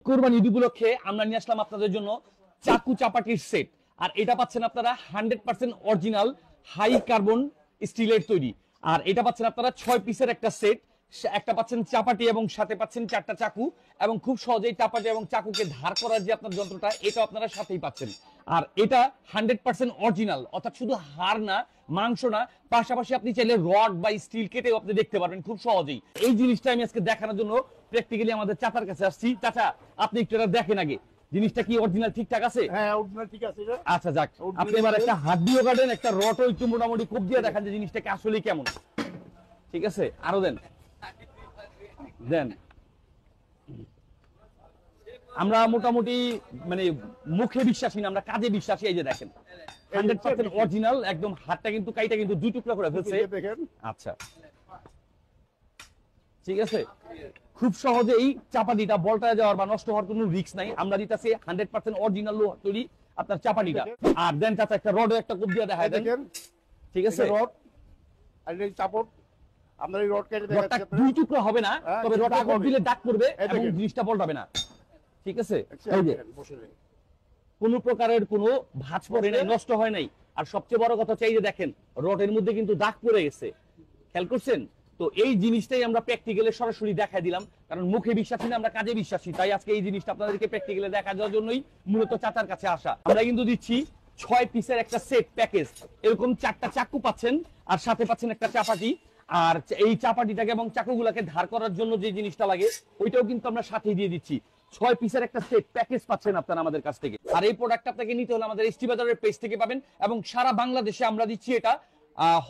কোরবানি ঈদ উপলক্ষে আমরা নিয়ে আসলাম আপনাদের জন্য চাকু চাপাটির সেট। আর এটা পাচ্ছেন আপনারা 100% অরিজিনাল হাই কার্বন স্টিলের তৈরি। আর এটা পাচ্ছেন আপনারা 6 পিসের একটা সেট। একটা পাচ্ছেন চাপাটি এবং সাথে পাচ্ছেন 4টা চাকু, এবং খুব সহজেই চাপাটি এবং চাকুকে ধার করার যে আপনার যন্ত্রটা, এটা আপনারা সাথেই পাচ্ছেন। আর এটা 100% অরিজিনাল, অর্থাৎ শুধু হাড় না, মাংস না, পাশাপাশি আপনি চাইলে রড বা স্টিল কেটেও আপনি দেখতে পারবেন খুব সহজেই। এই জিনিসটা আমি আজকে দেখানোর জন্য প্র্যাকটিক্যালি আমাদের চাচার কাছে আসছি। চাচা, আপনি একটু এটা দেখেন আগে, জিনিসটা কি অরিজিনাল ঠিকঠাক আছে? হ্যাঁ, অরিজিনাল ঠিক আছে। আচ্ছা যাক, আপনি এবার একটা হাড্ডিও কাটেন, একটা রডও একটু মোটামুটি কোপ দিয়ে দেখান যে জিনিসটাকে আসলে কেমন। ঠিক আছে, আরো দেন দেন। আমরা মোটামুটি মানে মুখে বিশ্বাসী না, আমরা কাজে বিশ্বাসী। এই যে দেখেন 100% অরিজিনাল, একদম হাতটা কিন্তু কাইটা কিন্তু দুই টুকরা করে ফেলছে। আচ্ছা ঠিক আছে, খুব সহজে এই চাপাটিটা বলটা যাওয়ার বা নষ্ট হওয়ার কোনো রিস্ক নাই। আমরা দিতেছি 100% অরিজিনাল লোহা তৈরি আপনার চাপাটিটা। আর দেন চাচা একটা রডও একটা কোপ দিয়ে দেখায় দেন। ঠিক আছে, রড আর এই চাপট, আপনার এই রড কেটে দেখাচ্ছি। দুই টুকরা হবে না, তবে রডটা কোপ দিলে দাগ পড়বে এবং জিনিসটা পল্টাবে না। ঠিক আছে, এই যে কোন প্রকারের কোনো ভাঁজ পড়ে নাই, নষ্ট হয় নাই। আর সবচেয়ে বড় কথা হচ্ছে এই যে দেখেন রডের মধ্যে কিন্তু দাগ পড়ে গেছে, খেয়াল করছেন তো? এই জিনিসটাই আমরা প্র্যাকটিক্যালি সরাসরি দেখাই দিলাম, কারণ মুখে বিশ্বাসী না, আমরা কাজে বিশ্বাসী। তাই আজকে এই জিনিসটা আপনাদেরকে প্র্যাকটিক্যালি দেখা দেওয়ার জন্যই মূলত চাচার কাছে আসা। আমরা কিন্তু দিচ্ছি 6 পিসের একটা সেট প্যাকেজ। এরকম 4টা চাকু পাচ্ছেন, আর সাথে পাচ্ছেন একটা চাপাটি। আর এই চাপাটিটাকে এবং চাকুগুলাকে ধার করার জন্য যে জিনিসটা লাগে, ওইটাও কিন্তু আমরা সাথে দিয়ে দিচ্ছি। 6 পিসের একটা সেট প্যাকেজ পাচ্ছেন আপনারা আমাদের কাছ থেকে। আর এই প্রোডাক্টটা আপনাকে নিতে হলে আমাদের এসটি বাজারের পেজ থেকে পাবেন, এবং সারা বাংলাদেশে আমরা দিচ্ছি এটা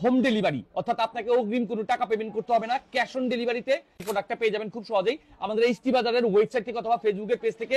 হোম ডেলিভারি, অর্থাৎ আপনাকে অগ্রিম কোনো টাকা পেমেন্ট করতে হবে না। ক্যাশ অন ডেলিভারিতে প্রোডাক্টটা পেয়ে যাবেন খুব সহজেই আমাদের এসটি বাজারের ওয়েবসাইট থেকে অথবা ফেসবুকের পেজ থেকে।